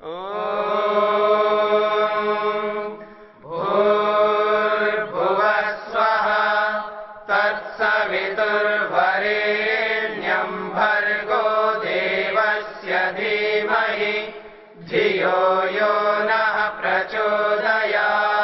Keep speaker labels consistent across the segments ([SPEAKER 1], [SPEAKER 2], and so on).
[SPEAKER 1] भूर्भुवः स्वः तत्सवितुर्वरेण्यं भर्गो देवस्य धीमहि धियो यो नः प्रचोदयात्।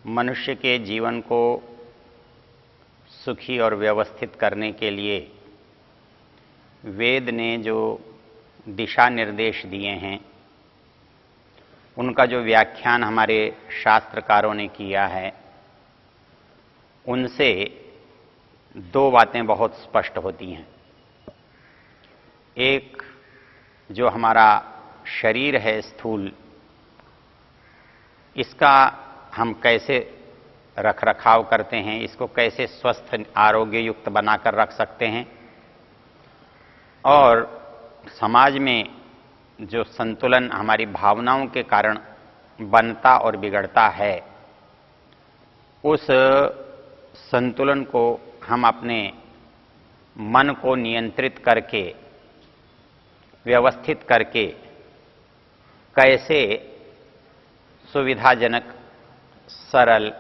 [SPEAKER 2] मनुष्य के जीवन को सुखी और व्यवस्थित करने के लिए वेद ने जो दिशा निर्देश दिए हैं, उनका जो व्याख्यान हमारे शास्त्रकारों ने किया है, उनसे दो बातें बहुत स्पष्ट होती हैं। एक, जो हमारा शरीर है स्थूल, इसका हम कैसे रख रखाव करते हैं, इसको कैसे स्वस्थ आरोग्य युक्त बनाकर रख सकते हैं, और समाज में जो संतुलन हमारी भावनाओं के कारण बनता और बिगड़ता है, उस संतुलन को हम अपने मन को नियंत्रित करके, व्यवस्थित करके कैसे सुविधाजनक, सरल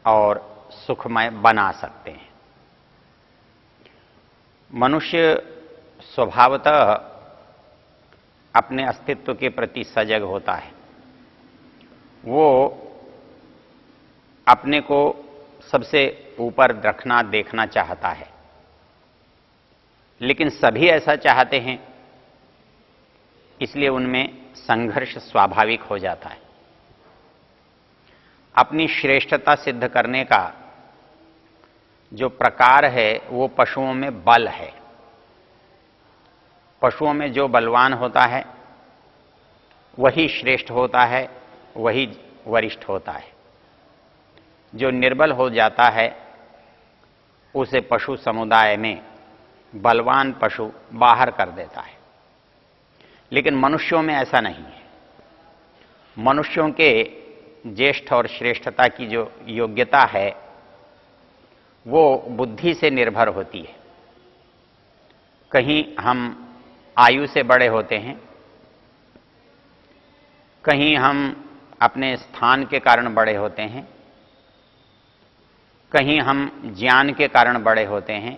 [SPEAKER 2] और सुखमय बना सकते हैं। मनुष्य स्वभावतः अपने अस्तित्व के प्रति सजग होता है। वो अपने को सबसे ऊपर रखना, देखना चाहता है, लेकिन सभी ऐसा चाहते हैं, इसलिए उनमें संघर्ष स्वाभाविक हो जाता है। अपनी श्रेष्ठता सिद्ध करने का जो प्रकार है, वो पशुओं में बल है। पशुओं में जो बलवान होता है वही श्रेष्ठ होता है, वही वरिष्ठ होता है। जो निर्बल हो जाता है उसे पशु समुदाय में बलवान पशु बाहर कर देता है। लेकिन मनुष्यों में ऐसा नहीं है। मनुष्यों के ज्येष्ठ और श्रेष्ठता की जो योग्यता है, वो बुद्धि से निर्भर होती है। कहीं हम आयु से बड़े होते हैं, कहीं हम अपने स्थान के कारण बड़े होते हैं, कहीं हम ज्ञान के कारण बड़े होते हैं,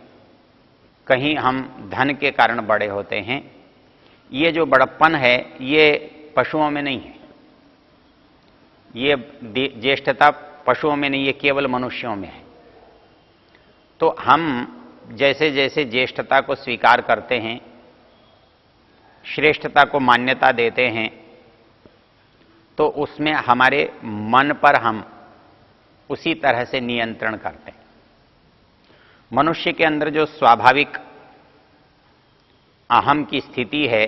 [SPEAKER 2] कहीं हम धन के कारण बड़े होते हैं। ये जो बड़प्पन है, ये पशुओं में नहीं है। ये ज्येष्ठता पशुओं में नहीं, ये केवल मनुष्यों में है। तो हम जैसे जैसे ज्येष्ठता को स्वीकार करते हैं, श्रेष्ठता को मान्यता देते हैं, तो उसमें हमारे मन पर हम उसी तरह से नियंत्रण करते हैं। मनुष्य के अंदर जो स्वाभाविक अहम की स्थिति है,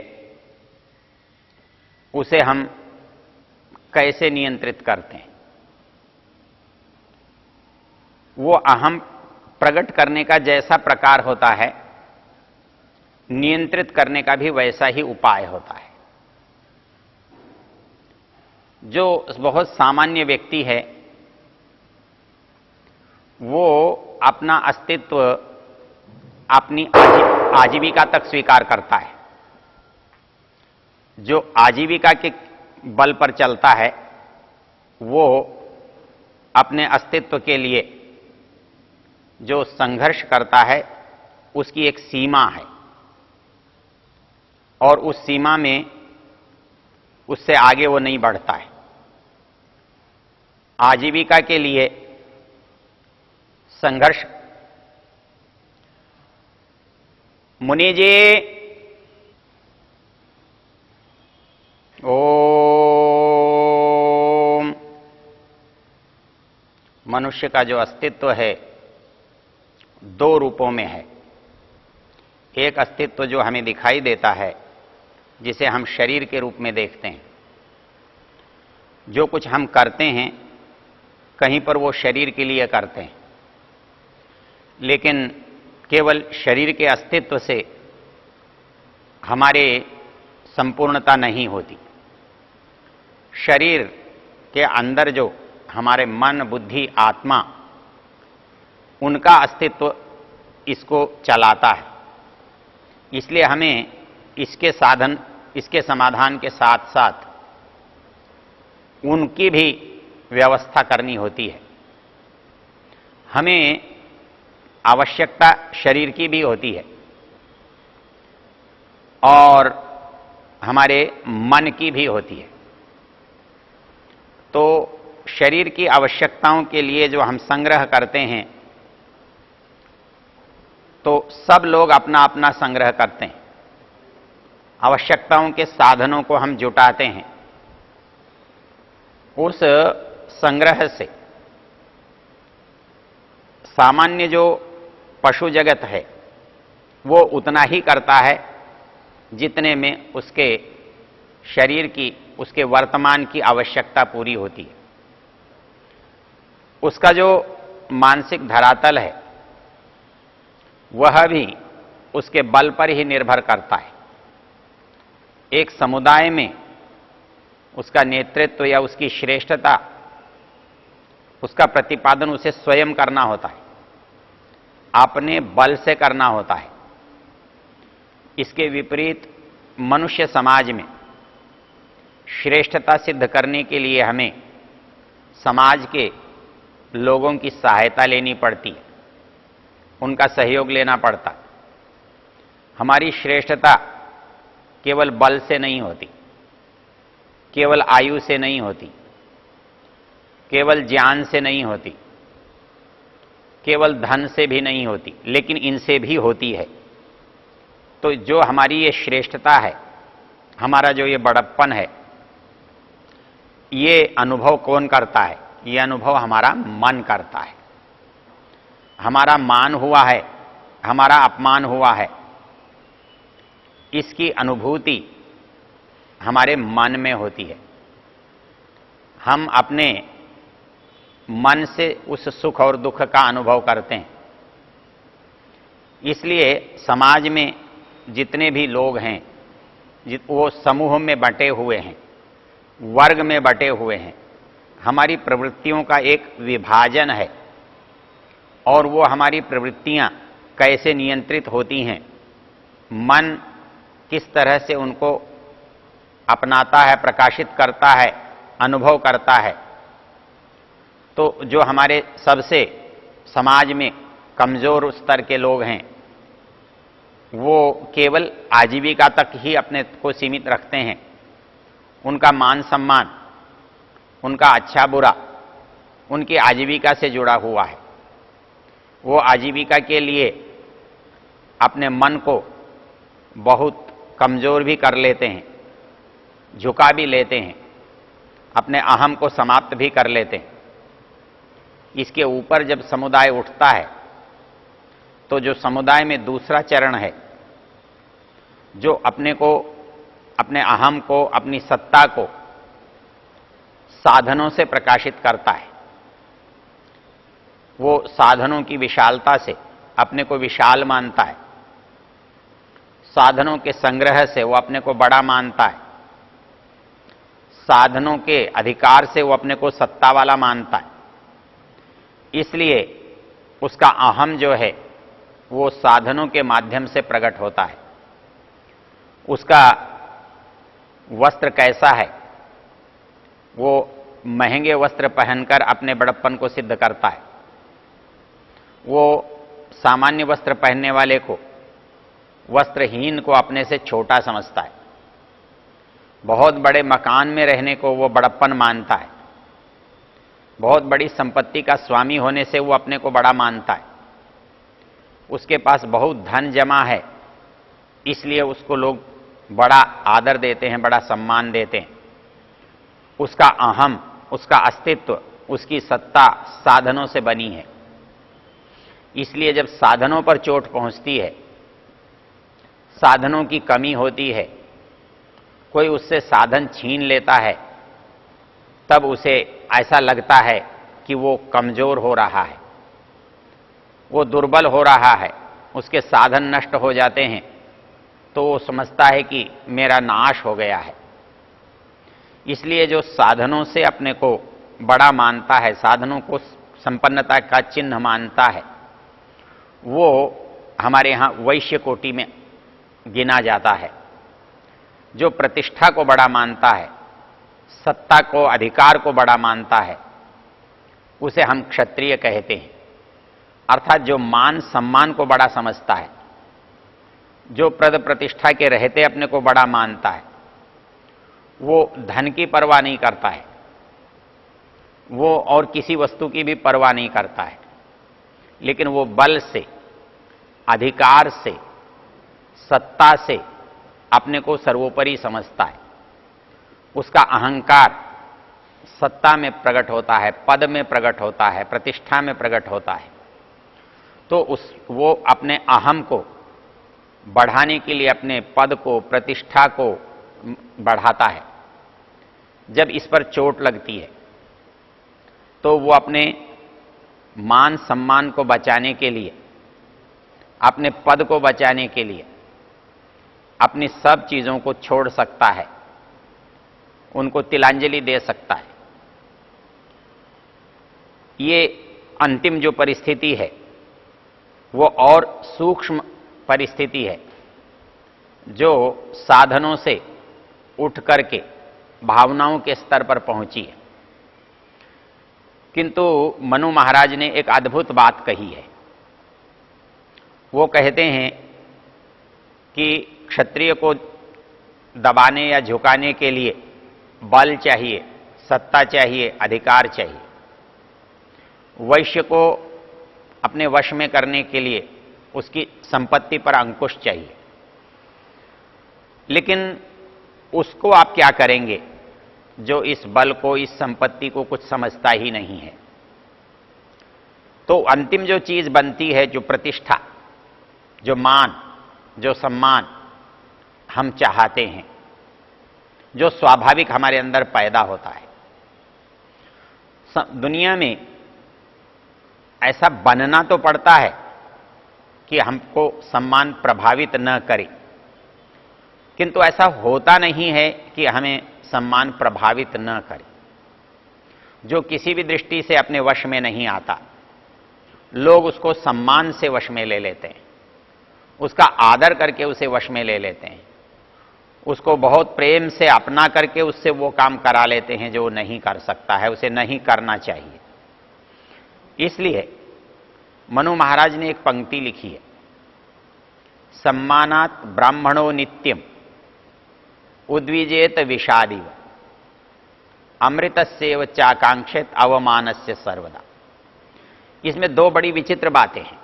[SPEAKER 2] उसे हम कैसे नियंत्रित करते हैं? वो अहम प्रकट करने का जैसा प्रकार होता है, नियंत्रित करने का भी वैसा ही उपाय होता है। जो बहुत सामान्य व्यक्ति है, वो अपना अस्तित्व अपनी आजीविका तक स्वीकार करता है। जो आजीविका के बल पर चलता है, वो अपने अस्तित्व के लिए जो संघर्ष करता है, उसकी एक सीमा है, और उस सीमा में उससे आगे वो नहीं बढ़ता है। आजीविका के लिए संघर्ष। मुनि जी, ओम। मनुष्य का जो अस्तित्व है, दो रूपों में है। एक अस्तित्व जो हमें दिखाई देता है, जिसे हम शरीर के रूप में देखते हैं। जो कुछ हम करते हैं कहीं पर वो शरीर के लिए करते हैं, लेकिन केवल शरीर के अस्तित्व से हमारे संपूर्णता नहीं होती। शरीर के अंदर जो हमारे मन, बुद्धि, आत्मा, उनका अस्तित्व इसको चलाता है। इसलिए हमें इसके समाधान के साथ साथ उनकी भी व्यवस्था करनी होती है। हमें आवश्यकता शरीर की भी होती है और हमारे मन की भी होती है। तो शरीर की आवश्यकताओं के लिए जो हम संग्रह करते हैं, तो सब लोग अपना अपना संग्रह करते हैं। आवश्यकताओं के साधनों को हम जुटाते हैं। उस संग्रह से सामान्य जो पशु जगत है वो उतना ही करता है जितने में उसके शरीर की, उसके वर्तमान की आवश्यकता पूरी होती है। उसका जो मानसिक धरातल है वह भी उसके बल पर ही निर्भर करता है। एक समुदाय में उसका नेतृत्व या उसकी श्रेष्ठता, उसका प्रतिपादन उसे स्वयं करना होता है, अपने बल से करना होता है। इसके विपरीत मनुष्य समाज में श्रेष्ठता सिद्ध करने के लिए हमें समाज के लोगों की सहायता लेनी पड़ती है, उनका सहयोग लेना पड़ता है। हमारी श्रेष्ठता केवल बल से नहीं होती, केवल आयु से नहीं होती, केवल ज्ञान से नहीं होती, केवल धन से भी नहीं होती, लेकिन इनसे भी होती है। तो जो हमारी ये श्रेष्ठता है, हमारा जो ये बड़प्पन है, ये अनुभव कौन करता है? ये अनुभव हमारा मन करता है। हमारा मान हुआ है, हमारा अपमान हुआ है, इसकी अनुभूति हमारे मन में होती है। हम अपने मन से उस सुख और दुख का अनुभव करते हैं। इसलिए समाज में जितने भी लोग हैं, वो समूह में बंटे हुए हैं, वर्ग में बंटे हुए हैं। हमारी प्रवृत्तियों का एक विभाजन है और वो हमारी प्रवृत्तियां कैसे नियंत्रित होती हैं, मन किस तरह से उनको अपनाता है, प्रकाशित करता है, अनुभव करता है। तो जो हमारे सबसे समाज में कमजोर स्तर के लोग हैं, वो केवल आजीविका तक ही अपने को सीमित रखते हैं। उनका मान सम्मान, उनका अच्छा बुरा उनकी आजीविका से जुड़ा हुआ है। वो आजीविका के लिए अपने मन को बहुत कमजोर भी कर लेते हैं, झुका भी लेते हैं, अपने अहम को समाप्त भी कर लेते हैं। इसके ऊपर जब समुदाय उठता है तो जो समुदाय में दूसरा चरण है, जो अपने को, अपने अहम को, अपनी सत्ता को साधनों से प्रकाशित करता है, वो साधनों की विशालता से अपने को विशाल मानता है, साधनों के संग्रह से वो अपने को बड़ा मानता है, साधनों के अधिकार से वो अपने को सत्ता वाला मानता है। इसलिए उसका अहम जो है वो साधनों के माध्यम से प्रकट होता है। उसका वस्त्र कैसा है? वो महंगे वस्त्र पहनकर अपने बड़प्पन को सिद्ध करता है। वो सामान्य वस्त्र पहनने वाले को, वस्त्रहीन को अपने से छोटा समझता है। बहुत बड़े मकान में रहने को वो बड़प्पन मानता है। बहुत बड़ी संपत्ति का स्वामी होने से वो अपने को बड़ा मानता है। उसके पास बहुत धन जमा है, इसलिए उसको लोग बड़ा आदर देते हैं, बड़ा सम्मान देते हैं। उसका अहम, उसका अस्तित्व, उसकी सत्ता साधनों से बनी है। इसलिए जब साधनों पर चोट पहुंचती है, साधनों की कमी होती है, कोई उससे साधन छीन लेता है तब उसे ऐसा लगता है कि वो कमजोर हो रहा है, वो दुर्बल हो रहा है, उसके साधन नष्ट हो जाते हैं तो वो समझता है कि मेरा नाश हो गया है। इसलिए जो साधनों से अपने को बड़ा मानता है, साधनों को संपन्नता का चिन्ह मानता है, वो हमारे यहाँ वैश्य कोटि में गिना जाता है। जो प्रतिष्ठा को बड़ा मानता है, सत्ता को, अधिकार को बड़ा मानता है, उसे हम क्षत्रिय कहते हैं। अर्थात जो मान सम्मान को बड़ा समझता है, जो पद प्रतिष्ठा के रहते अपने को बड़ा मानता है, वो धन की परवाह नहीं करता है, वो और किसी वस्तु की भी परवाह नहीं करता है, लेकिन वो बल से, अधिकार से, सत्ता से अपने को सर्वोपरि समझता है। उसका अहंकार सत्ता में प्रकट होता है, पद में प्रकट होता है, प्रतिष्ठा में प्रकट होता है। तो वो अपने अहम को बढ़ाने के लिए अपने पद को, प्रतिष्ठा को बढ़ाता है। जब इस पर चोट लगती है तो वो अपने मान सम्मान को बचाने के लिए, अपने पद को बचाने के लिए अपनी सब चीजों को छोड़ सकता है, उनको तिलांजलि दे सकता है। ये अंतिम जो परिस्थिति है वो और सूक्ष्म परिस्थिति है, जो साधनों से उठ करके भावनाओं के स्तर पर पहुंची है। किंतु मनु महाराज ने एक अद्भुत बात कही है। वो कहते हैं कि क्षत्रिय को दबाने या झुकाने के लिए बल चाहिए, सत्ता चाहिए, अधिकार चाहिए। वैश्य को अपने वश में करने के लिए उसकी संपत्ति पर अंकुश चाहिए। लेकिन उसको आप क्या करेंगे जो इस बल को, इस संपत्ति को कुछ समझता ही नहीं है? तो अंतिम जो चीज बनती है, जो प्रतिष्ठा, जो मान, जो सम्मान हम चाहते हैं, जो स्वाभाविक हमारे अंदर पैदा होता है, दुनिया में ऐसा बनना तो पड़ता है कि हमको सम्मान प्रभावित न करे, किंतु ऐसा होता नहीं है कि हमें सम्मान प्रभावित न करे। जो किसी भी दृष्टि से अपने वश में नहीं आता, लोग उसको सम्मान से वश में ले लेते हैं, उसका आदर करके उसे वश में ले लेते हैं, उसको बहुत प्रेम से अपना करके उससे वो काम करा लेते हैं जो वो नहीं कर सकता है, उसे नहीं करना चाहिए। इसलिए मनु महाराज ने एक पंक्ति लिखी है, सम्मानात् ब्राह्मणो नित्यम उद्विजेत विषादिव अमृतस्येव चाकांक्षित अवमानस्य सर्वदा। इसमें दो बड़ी विचित्र बातें हैं,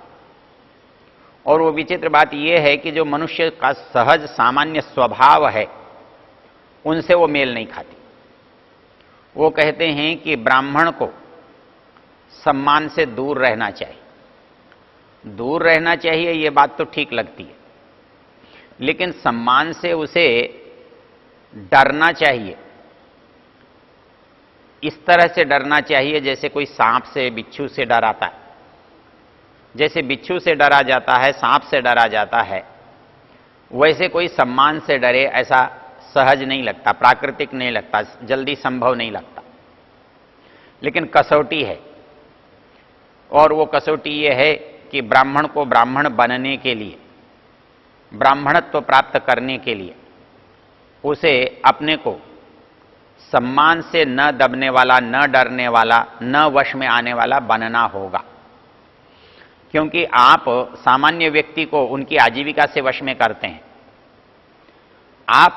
[SPEAKER 2] और वो विचित्र बात यह है कि जो मनुष्य का सहज सामान्य स्वभाव है उनसे वो मेल नहीं खाती। वो कहते हैं कि ब्राह्मण को सम्मान से दूर रहना चाहिए। दूर रहना चाहिए, ये बात तो ठीक लगती है, लेकिन सम्मान से उसे डरना चाहिए। इस तरह से डरना चाहिए जैसे कोई सांप से, बिच्छू से डराता है। जैसे बिच्छू से डरा जाता है, सांप से डरा जाता है, वैसे कोई सम्मान से डरे ऐसा सहज नहीं लगता, प्राकृतिक नहीं लगता, जल्दी संभव नहीं लगता। लेकिन कसौटी है, और वो कसौटी ये है कि ब्राह्मण को ब्राह्मण बनने के लिए, ब्राह्मणत्व प्राप्त करने के लिए उसे अपने को सम्मान से न दबने वाला, न डरने वाला, न वश में आने वाला बनना होगा। क्योंकि आप सामान्य व्यक्ति को उनकी आजीविका से वश में करते हैं, आप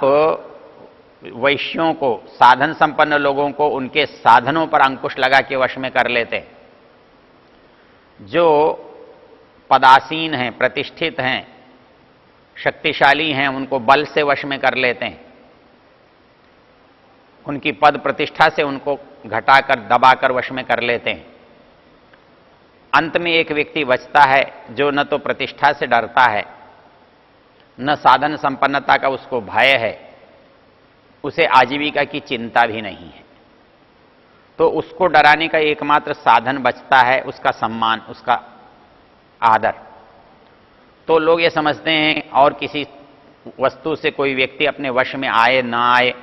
[SPEAKER 2] वैश्यों को, साधन संपन्न लोगों को उनके साधनों पर अंकुश लगा के वश में कर लेते हैं। जो पदासीन हैं, प्रतिष्ठित हैं, शक्तिशाली हैं, उनको बल से वश में कर लेते हैं, उनकी पद प्रतिष्ठा से उनको घटाकर, दबाकर वश में कर लेते हैं। अंत में एक व्यक्ति बचता है जो न तो प्रतिष्ठा से डरता है, न साधन संपन्नता का उसको भय है, उसे आजीविका की चिंता भी नहीं है, तो उसको डराने का एकमात्र साधन बचता है उसका सम्मान, उसका आदर। तो लोग ये समझते हैं और किसी वस्तु से कोई व्यक्ति अपने वश में आए ना आए,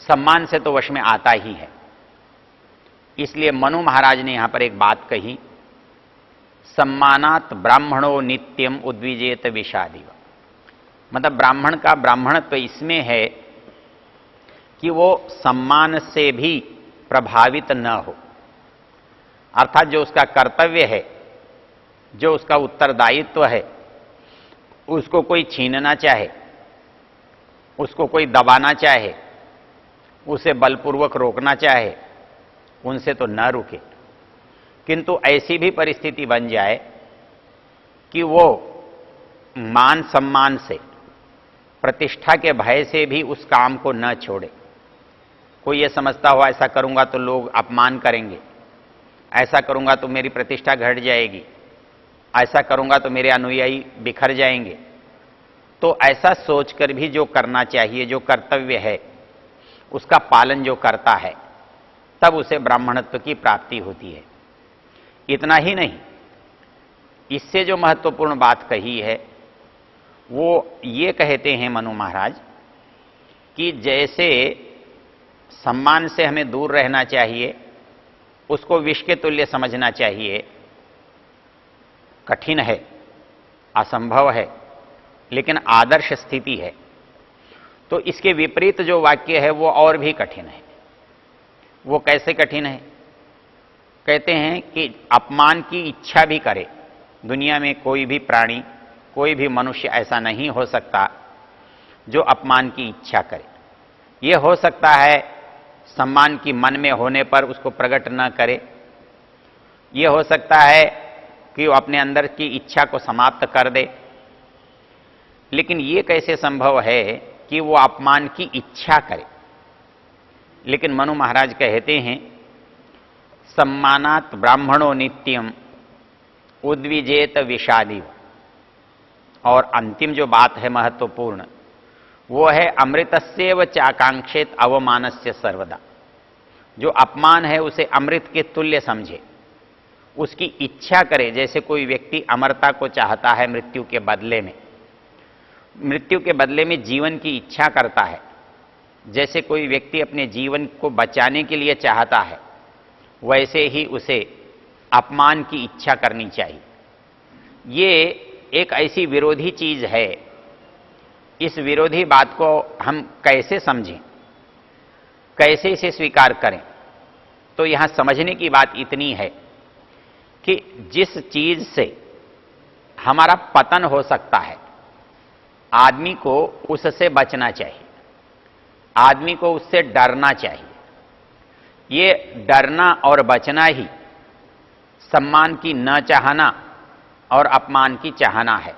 [SPEAKER 2] सम्मान से तो वश में आता ही है। इसलिए मनु महाराज ने यहां पर एक बात कही, सम्मानात ब्राह्मणो नित्यम उद्विजेत विषादिव। मतलब ब्राह्मण का ब्राह्मणत्व इसमें है कि वो सम्मान से भी प्रभावित न हो, अर्थात जो उसका कर्तव्य है, जो उसका उत्तरदायित्व है, उसको कोई छीनना चाहे, उसको कोई दबाना चाहे, उसे बलपूर्वक रोकना चाहे, उनसे तो न रुके। किंतु ऐसी भी परिस्थिति बन जाए कि वो मान सम्मान से, प्रतिष्ठा के भय से भी उस काम को न छोड़े। कोई ये समझता हो ऐसा करूंगा तो लोग अपमान करेंगे, ऐसा करूंगा तो मेरी प्रतिष्ठा घट जाएगी, ऐसा करूंगा तो मेरे अनुयायी बिखर जाएंगे, तो ऐसा सोचकर भी जो करना चाहिए, जो कर्तव्य है, उसका पालन जो करता है, तब उसे ब्राह्मणत्व की प्राप्ति होती है। इतना ही नहीं, इससे जो महत्वपूर्ण बात कही है वो ये कहते हैं मनु महाराज कि जैसे सम्मान से हमें दूर रहना चाहिए, उसको विष के तुल्य समझना चाहिए, कठिन है, असंभव है, लेकिन आदर्श स्थिति है, तो इसके विपरीत जो वाक्य है वो और भी कठिन है। वो कैसे कठिन है? कहते हैं कि अपमान की इच्छा भी करे। दुनिया में कोई भी प्राणी, कोई भी मनुष्य ऐसा नहीं हो सकता जो अपमान की इच्छा करे। यह हो सकता है सम्मान की मन में होने पर उसको प्रकट न करे, यह हो सकता है कि वो अपने अंदर की इच्छा को समाप्त कर दे, लेकिन यह कैसे संभव है कि वो अपमान की इच्छा करे? लेकिन मनु महाराज कहते हैं सम्मानात ब्राह्मणो नित्यम उद्विजेत विषादिव। और अंतिम जो बात है महत्वपूर्ण, वो है अमृतस्येव चाकांक्षेत अवमानस्य सर्वदा। जो अपमान है उसे अमृत के तुल्य समझे, उसकी इच्छा करे। जैसे कोई व्यक्ति अमरता को चाहता है मृत्यु के बदले में, मृत्यु के बदले में जीवन की इच्छा करता है, जैसे कोई व्यक्ति अपने जीवन को बचाने के लिए चाहता है, वैसे ही उसे अपमान की इच्छा करनी चाहिए। ये एक ऐसी विरोधी चीज है, इस विरोधी बात को हम कैसे समझें, कैसे इसे स्वीकार करें? तो यहां समझने की बात इतनी है कि जिस चीज से हमारा पतन हो सकता है, आदमी को उससे बचना चाहिए, आदमी को उससे डरना चाहिए। ये डरना और बचना ही सम्मान की न चाहना और अपमान की चाहना है।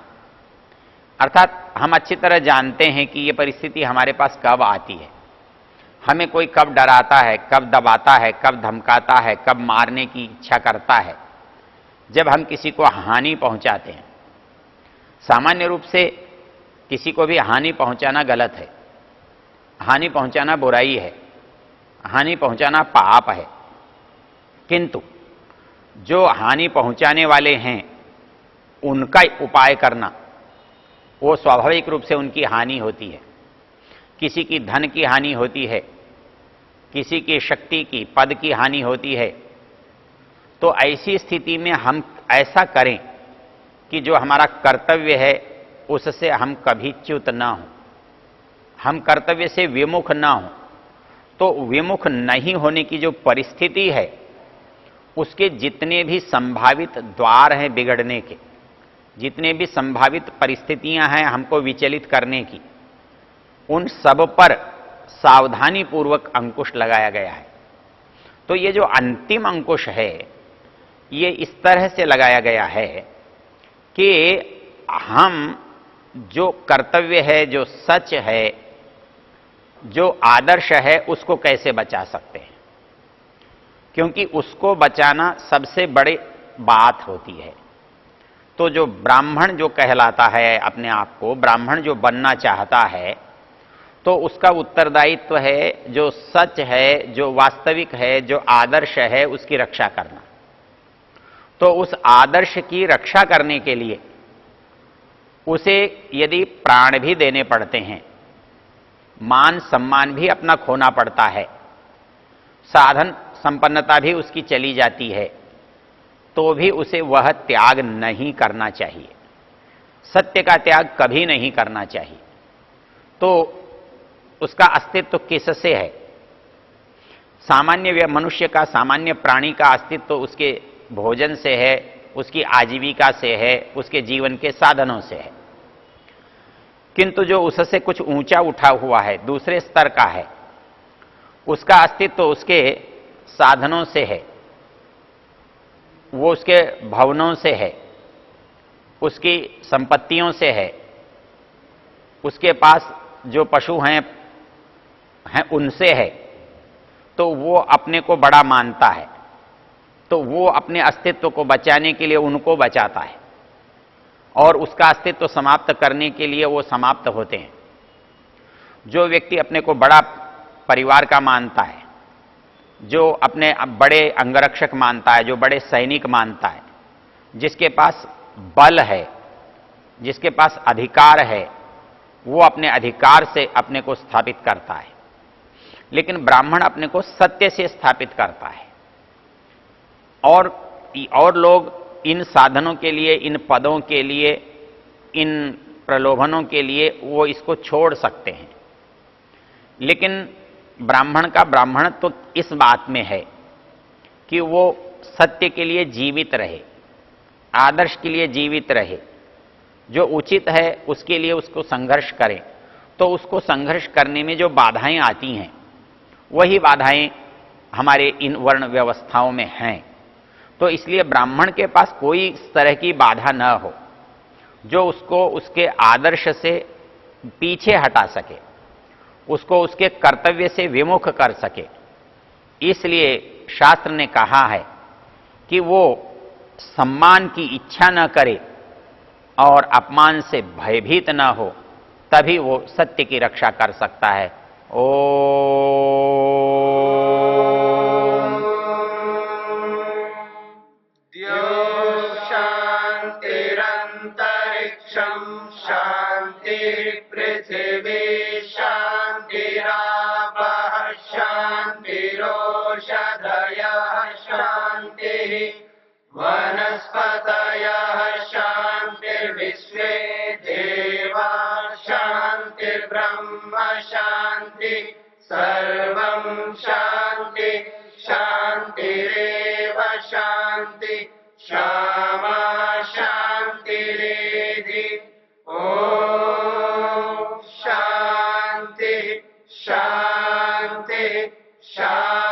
[SPEAKER 2] अर्थात हम अच्छी तरह जानते हैं कि ये परिस्थिति हमारे पास कब आती है, हमें कोई कब डराता है, कब दबाता है, कब धमकाता है, कब मारने की इच्छा करता है। जब हम किसी को हानि पहुंचाते हैं, सामान्य रूप से किसी को भी हानि पहुंचाना गलत है, हानि पहुंचाना बुराई है, हानि पहुंचाना पाप है। किंतु जो हानि पहुंचाने वाले हैं उनका उपाय करना, वो स्वाभाविक रूप से उनकी हानि होती है। किसी की धन की हानि होती है, किसी की शक्ति की, पद की हानि होती है। तो ऐसी स्थिति में हम ऐसा करें कि जो हमारा कर्तव्य है उससे हम कभी च्युत ना हो, हम कर्तव्य से विमुख ना हो। तो विमुख नहीं होने की जो परिस्थिति है, उसके जितने भी संभावित द्वार हैं बिगड़ने के, जितने भी संभावित परिस्थितियां हैं हमको विचलित करने की, उन सब पर सावधानी पूर्वक अंकुश लगाया गया है। तो ये जो अंतिम अंकुश है, ये इस तरह से लगाया गया है कि हम जो कर्तव्य है, जो सच है, जो आदर्श है, उसको कैसे बचा सकते हैं, क्योंकि उसको बचाना सबसे बड़ी बात होती है। तो जो ब्राह्मण जो कहलाता है, अपने आप को ब्राह्मण जो बनना चाहता है, तो उसका उत्तरदायित्व है, जो सच है, जो वास्तविक है, जो आदर्श है, उसकी रक्षा करना। तो उस आदर्श की रक्षा करने के लिए उसे यदि प्राण भी देने पड़ते हैं, मान सम्मान भी अपना खोना पड़ता है, साधन संपन्नता भी उसकी चली जाती है, तो भी उसे वह त्याग नहीं करना चाहिए। सत्य का त्याग कभी नहीं करना चाहिए। तो उसका अस्तित्व किससे है? सामान्य मनुष्य का, सामान्य प्राणी का अस्तित्व उसके भोजन से है, उसकी आजीविका से है, उसके जीवन के साधनों से है। किंतु जो उससे कुछ ऊंचा उठा हुआ है, दूसरे स्तर का है, उसका अस्तित्व उसके साधनों से है, वो उसके भवनों से है, उसकी संपत्तियों से है, उसके पास जो पशु हैं उनसे है। तो वो अपने को बड़ा मानता है, तो वो अपने अस्तित्व को बचाने के लिए उनको बचाता है, और उसका अस्तित्व समाप्त करने के लिए वो समाप्त होते हैं। जो व्यक्ति अपने को बड़ा परिवार का मानता है, जो अपने बड़े अंगरक्षक मानता है, जो बड़े सैनिक मानता है, जिसके पास बल है, जिसके पास अधिकार है, वो अपने अधिकार से अपने को स्थापित करता है। लेकिन ब्राह्मण अपने को सत्य से स्थापित करता है। और लोग इन साधनों के लिए, इन पदों के लिए, इन प्रलोभनों के लिए वो इसको छोड़ सकते हैं। लेकिन ब्राह्मण का ब्राह्मणत्व तो इस बात में है कि वो सत्य के लिए जीवित रहे, आदर्श के लिए जीवित रहे, जो उचित है उसके लिए उसको संघर्ष करें। तो उसको संघर्ष करने में जो बाधाएं आती हैं, वही बाधाएं हमारे इन वर्ण व्यवस्थाओं में हैं। तो इसलिए ब्राह्मण के पास कोई इस तरह की बाधा न हो जो उसको उसके आदर्श से पीछे हटा सके, उसको उसके कर्तव्य से विमुख कर सके। इसलिए शास्त्र ने कहा है कि वो सम्मान की इच्छा न करे और अपमान से भयभीत न हो, तभी वो सत्य की रक्षा कर सकता है।
[SPEAKER 1] शांतिरंतरिक्षं शांतिर्पृथिवी शांतिरापः शांतिरोषधयः शांतिः वनस्पतयः शांतिर्विश्वे देवा शांतिर्ब्रह्म शांति सर्वं शांति शांतिरेव शांति क्षमा शांतिरेधि। ओम शांति शांति शांति।